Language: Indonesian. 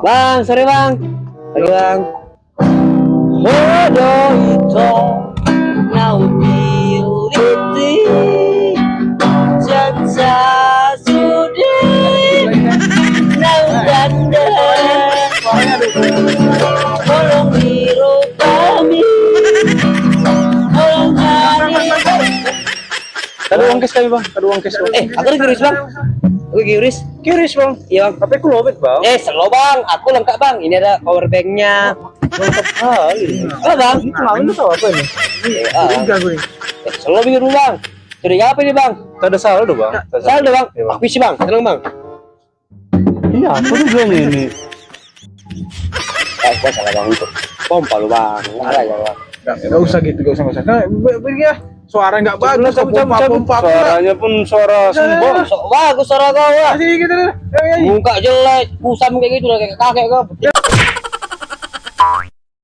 Bang, sorry bang. Sorry bang. Hodo ito nautiliti Jansa sudi naudanda Tolong biru kami Tolong hari Kada uang cash kami bang, kada uang cash bang. aku lagi Yuris bang. Aku lagi Yuris. Curious bang. Iya bang. Tapi aku lobet bang. Selo bang. Aku lengkap bang. Ini ada power banknya. Lengkap kali. Oh bang. Kemarin lu tahu apa ini? Curiga gue. Selo biru bang. Curiga apa ini bang? Kada saldo bang. Saldo bang. Iya, bang. Aku isi bang. Tenang bang. Iya, aku tuh bilang ini. Gua salah bang untuk pompa lu bang. Salah ya bang. Gak usah gitu, gak usah. Nah, beri ya. Suara nggak bagus, Cabut. pompa. Suaranya pun suara sembong. So, bagus suara kau ya. Masih gitu deh. Muka jelek, kusam kayak gitu lah kayak kakek kau.